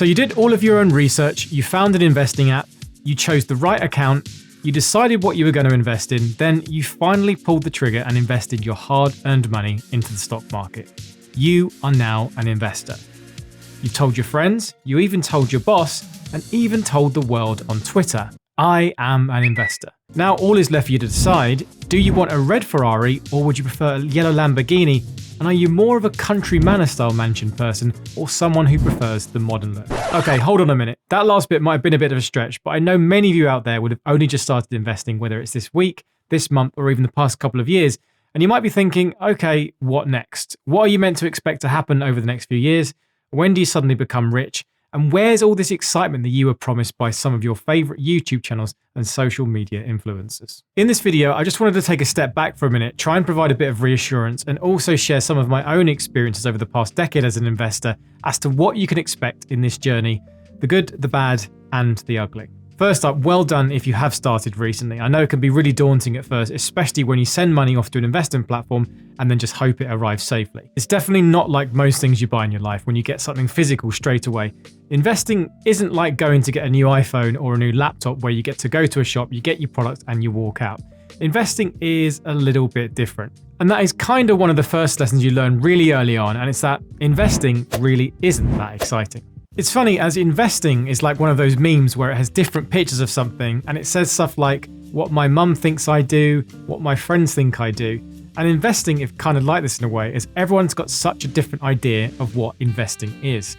So you did all of your own research, you found an investing app, you chose the right account, you decided what you were going to invest in, then you finally pulled the trigger and invested your hard-earned money into the stock market. You are now an investor. You told your friends, you even told your boss, and even told the world on Twitter, I am an investor. Now all is left for you to decide, do you want a red Ferrari or would you prefer a yellow Lamborghini? And are you more of a country manor style mansion person or someone who prefers the modern look? Okay, hold on a minute. That last bit might have been a bit of a stretch, but I know many of you out there would have only just started investing, whether it's this week, this month, or even the past couple of years. And you might be thinking, okay, what next? What are you meant to expect to happen over the next few years? When do you suddenly become rich? And where's all this excitement that you were promised by some of your favorite YouTube channels and social media influencers? In this video, I just wanted to take a step back for a minute, try and provide a bit of reassurance, and also share some of my own experiences over the past decade as an investor as to what you can expect in this journey, the good, the bad, and the ugly. First up, well done if you have started recently. I know it can be really daunting at first, especially when you send money off to an investment platform and then just hope it arrives safely. It's definitely not like most things you buy in your life when you get something physical straight away. Investing isn't like going to get a new iPhone or a new laptop where you get to go to a shop, you get your product and you walk out. Investing is a little bit different. And that is kind of one of the first lessons you learn really early on, and it's that investing really isn't that exciting. It's funny, as investing is like one of those memes where it has different pictures of something and it says stuff like what my mum thinks I do, what my friends think I do. And investing is kind of like this in a way, as everyone's got such a different idea of what investing is.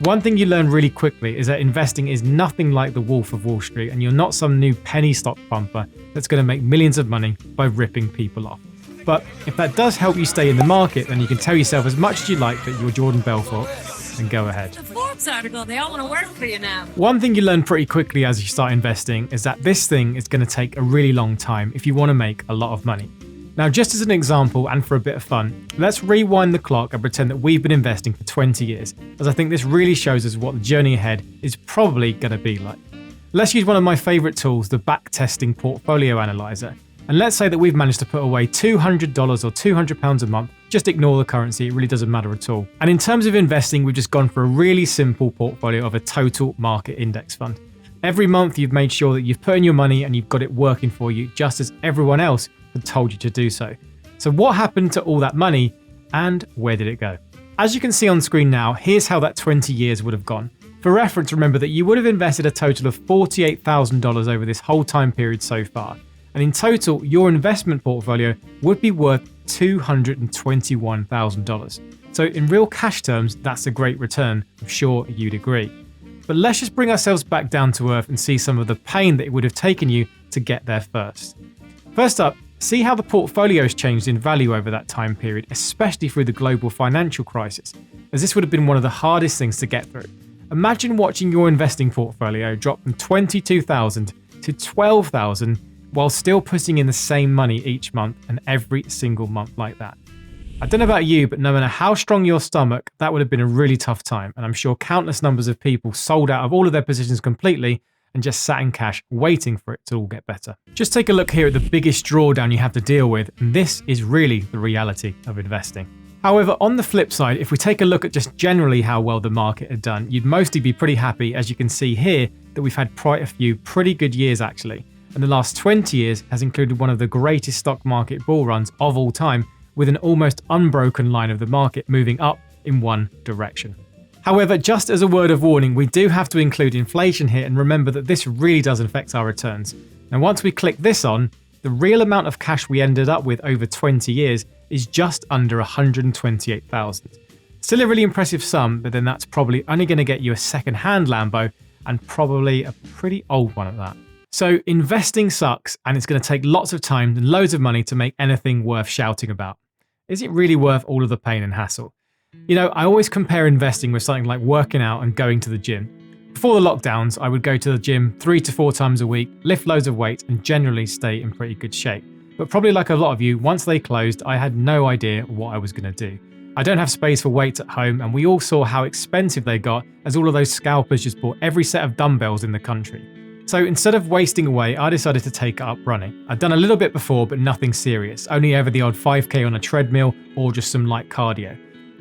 One thing you learn really quickly is that investing is nothing like the Wolf of Wall Street, and you're not some new penny stock pumper that's going to make millions of money by ripping people off. But if that does help you stay in the market, then you can tell yourself as much as you like that you're Jordan Belfort, and go ahead. The Forbes article, they all want to work for you now. One thing you learn pretty quickly as you start investing is that this thing is going to take a really long time if you want to make a lot of money. Now, just as an example and for a bit of fun, let's rewind the clock and pretend that we've been investing for 20 years, as I think this really shows us what the journey ahead is probably going to be like. Let's use one of my favorite tools, the backtesting portfolio analyzer. And let's say that we've managed to put away $200 or £200 a month. Just ignore the currency, it really doesn't matter at all. And in terms of investing, we've just gone for a really simple portfolio of a total market index fund. Every month you've made sure that you've put in your money and you've got it working for you, just as everyone else had told you to do so. So what happened to all that money and where did it go? As you can see on screen now, here's how that 20 years would have gone. For reference, remember that you would have invested a total of $48,000 over this whole time period so far. And in total, your investment portfolio would be worth $221,000. So in real cash terms, that's a great return. I'm sure you'd agree. But let's just bring ourselves back down to earth and see some of the pain that it would have taken you to get there first. First up, see how the portfolio has changed in value over that time period, especially through the global financial crisis, as this would have been one of the hardest things to get through. Imagine watching your investing portfolio drop from $22,000 to $12,000 while still putting in the same money each month and every single month like that. I don't know about you, but no matter how strong your stomach, that would have been a really tough time, and I'm sure countless numbers of people sold out of all of their positions completely and just sat in cash waiting for it to all get better. Just take a look here at the biggest drawdown you have to deal with, and this is really the reality of investing. However, on the flip side, if we take a look at just generally how well the market had done, you'd mostly be pretty happy, as you can see here, that we've had quite a few pretty good years actually. And the last 20 years has included one of the greatest stock market bull runs of all time, with an almost unbroken line of the market moving up in one direction. However, just as a word of warning, we do have to include inflation here and remember that this really does affect our returns. Now, once we click this on, the real amount of cash we ended up with over 20 years is just under $128,000. Still a really impressive sum, but then that's probably only going to get you a second-hand Lambo, and probably a pretty old one at that. So investing sucks, and it's going to take lots of time and loads of money to make anything worth shouting about. Is it really worth all of the pain and hassle? You know, I always compare investing with something like working out and going to the gym. Before the lockdowns, I would go to the gym 3 to 4 times a week, lift loads of weight, and generally stay in pretty good shape. But probably like a lot of you, once they closed, I had no idea what I was going to do. I don't have space for weights at home, and we all saw how expensive they got as all of those scalpers just bought every set of dumbbells in the country. So instead of wasting away, I decided to take up running. I'd done a little bit before, but nothing serious, only ever the odd 5k on a treadmill or just some light cardio.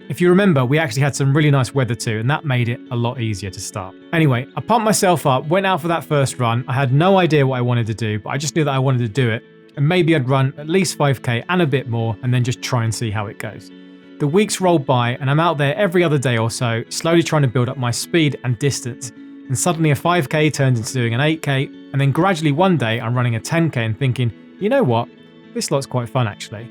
If you remember, we actually had some really nice weather too, and that made it a lot easier to start. Anyway, I pumped myself up, went out for that first run. I had no idea what I wanted to do, but I just knew that I wanted to do it. And maybe I'd run at least 5k and a bit more, and then just try and see how it goes. The weeks rolled by, and I'm out there every other day or so, slowly trying to build up my speed and distance. And suddenly a 5k turns into doing an 8k, and then gradually one day I'm running a 10k and thinking, you know what, this lot's quite fun actually.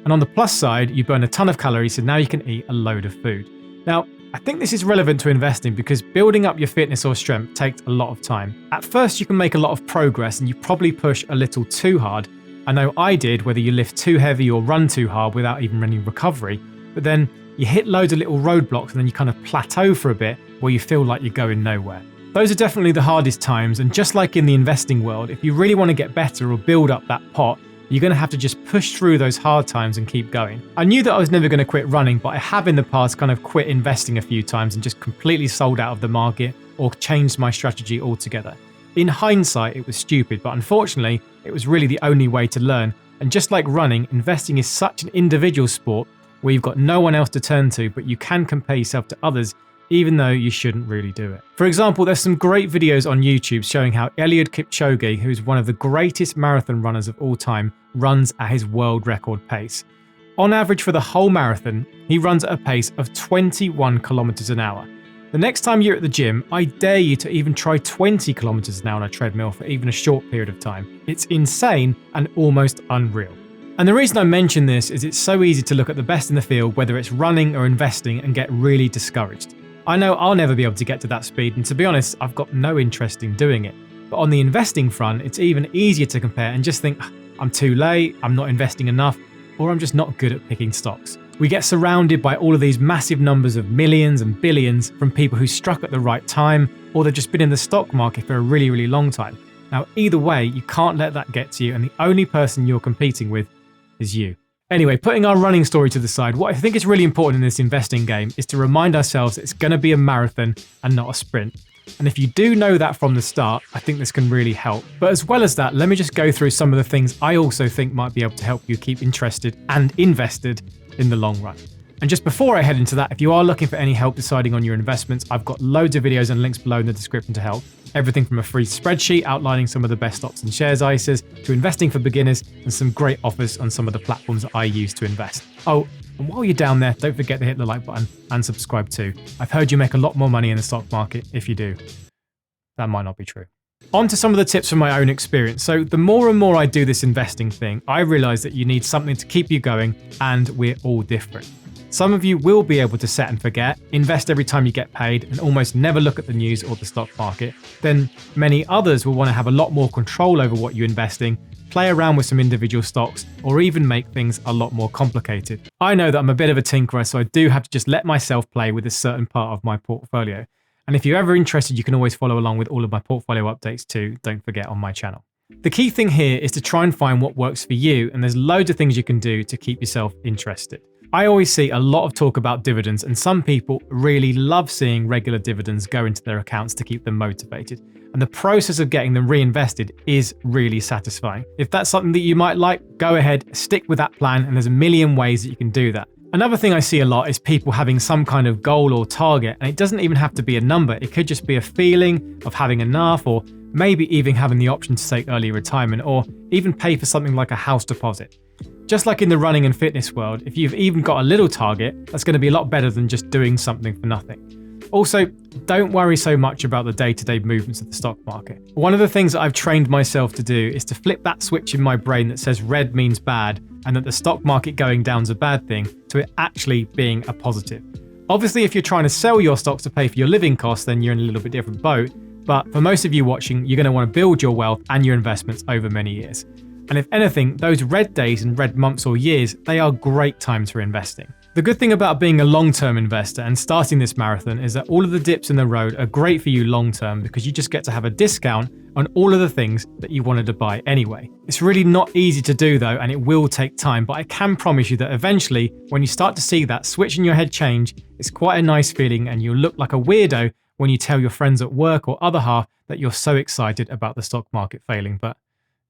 And on the plus side, you burn a ton of calories, so now you can eat a load of food. Now, I think this is relevant to investing because building up your fitness or strength takes a lot of time. At first, you can make a lot of progress and you probably push a little too hard. I know I did, whether you lift too heavy or run too hard without even any recovery. But then you hit loads of little roadblocks and then you kind of plateau for a bit where you feel like you're going nowhere. Those are definitely the hardest times, and just like in the investing world, if you really want to get better or build up that pot, you're going to have to just push through those hard times and keep going. I knew that I was never going to quit running, but I have in the past kind of quit investing a few times and just completely sold out of the market or changed my strategy altogether. In hindsight, it was stupid, but unfortunately, it was really the only way to learn. And just like running, investing is such an individual sport where you've got no one else to turn to, but you can compare yourself to others, even though you shouldn't really do it. For example, there's some great videos on YouTube showing how Eliud Kipchoge, who is one of the greatest marathon runners of all time, runs at his world record pace. On average for the whole marathon, he runs at a pace of 21 kilometers an hour. The next time you're at the gym, I dare you to even try 20 kilometers an hour on a treadmill for even a short period of time. It's insane and almost unreal. And the reason I mention this is it's so easy to look at the best in the field, whether it's running or investing, and get really discouraged. I know I'll never be able to get to that speed, and to be honest, I've got no interest in doing it. But on the investing front, it's even easier to compare and just think, I'm too late, I'm not investing enough, or I'm just not good at picking stocks. We get surrounded by all of these massive numbers of millions and billions from people who struck at the right time, or they've just been in the stock market for a really, really long time. Now, either way, you can't let that get to you, and the only person you're competing with is you. Anyway, putting our running story to the side, what I think is really important in this investing game is to remind ourselves that it's going to be a marathon and not a sprint. And if you do know that from the start, I think this can really help. But as well as that, let me just go through some of the things I also think might be able to help you keep interested and invested in the long run. And just before I head into that, if you are looking for any help deciding on your investments, I've got loads of videos and links below in the description to help. Everything from a free spreadsheet outlining some of the best stocks and shares ISAs to investing for beginners and some great offers on some of the platforms that I use to invest. Oh, and while you're down there, don't forget to hit the like button and subscribe too. I've heard you make a lot more money in the stock market if you do. That might not be true. On to some of the tips from my own experience. So the more and more I do this investing thing, I realize that you need something to keep you going, and we're all different. Some of you will be able to set and forget, invest every time you get paid, and almost never look at the news or the stock market. Then many others will want to have a lot more control over what you're investing, play around with some individual stocks, or even make things a lot more complicated. I know that I'm a bit of a tinkerer, so I do have to just let myself play with a certain part of my portfolio. And if you're ever interested, you can always follow along with all of my portfolio updates too, don't forget, on my channel. The key thing here is to try and find what works for you, and there's loads of things you can do to keep yourself interested. I always see a lot of talk about dividends, and some people really love seeing regular dividends go into their accounts to keep them motivated. And the process of getting them reinvested is really satisfying. If that's something that you might like, go ahead, stick with that plan, and there's a million ways that you can do that. Another thing I see a lot is people having some kind of goal or target, and it doesn't even have to be a number. It could just be a feeling of having enough, or maybe even having the option to take early retirement, or even pay for something like a house deposit. Just like in the running and fitness world, if you've even got a little target, that's going to be a lot better than just doing something for nothing. Also, don't worry so much about the day-to-day movements of the stock market. One of the things that I've trained myself to do is to flip that switch in my brain that says red means bad and that the stock market going down is a bad thing, to it actually being a positive. Obviously, if you're trying to sell your stocks to pay for your living costs, then you're in a little bit different boat. But for most of you watching, you're going to want to build your wealth and your investments over many years. And if anything, those red days and red months or years, they are great times for investing. The good thing about being a long-term investor and starting this marathon is that all of the dips in the road are great for you long-term because you just get to have a discount on all of the things that you wanted to buy anyway. It's really not easy to do though, and it will take time, but I can promise you that eventually, when you start to see that switch in your head change, it's quite a nice feeling, and you'll look like a weirdo when you tell your friends at work or other half that you're so excited about the stock market failing, but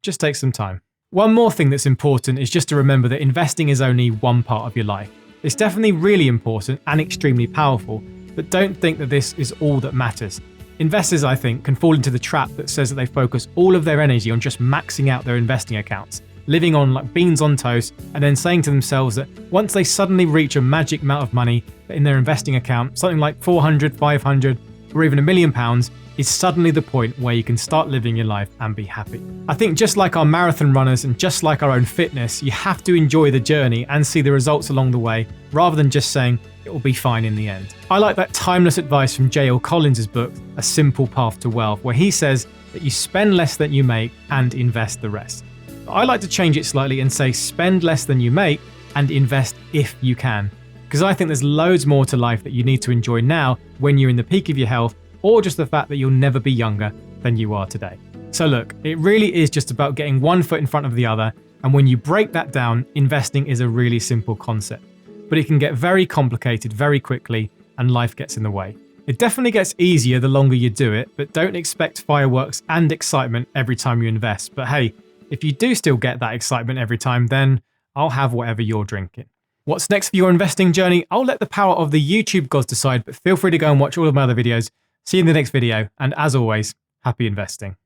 just take some time. One more thing that's important is just to remember that investing is only one part of your life. It's definitely really important and extremely powerful, but don't think that this is all that matters. Investors, I think, can fall into the trap that says that they focus all of their energy on just maxing out their investing accounts, living on like beans on toast, and then saying to themselves that once they suddenly reach a magic amount of money in their investing account, something like 400, 500, or even £1 million, is suddenly the point where you can start living your life and be happy. I think just like our marathon runners and just like our own fitness, you have to enjoy the journey and see the results along the way, rather than just saying it will be fine in the end. I like that timeless advice from J.L. Collins' book, A Simple Path to Wealth, where he says that you spend less than you make and invest the rest. I like to change it slightly and say spend less than you make and invest if you can, because I think there's loads more to life that you need to enjoy now when you're in the peak of your health, or just the fact that you'll never be younger than you are today. So look, it really is just about getting one foot in front of the other, and when you break that down, investing is a really simple concept. But it can get very complicated very quickly, and life gets in the way. It definitely gets easier the longer you do it, but don't expect fireworks and excitement every time you invest. But hey, if you do still get that excitement every time, then I'll have whatever you're drinking. What's next for your investing journey? I'll let the power of the YouTube gods decide, but feel free to go and watch all of my other videos. See you in the next video, and as always, happy investing.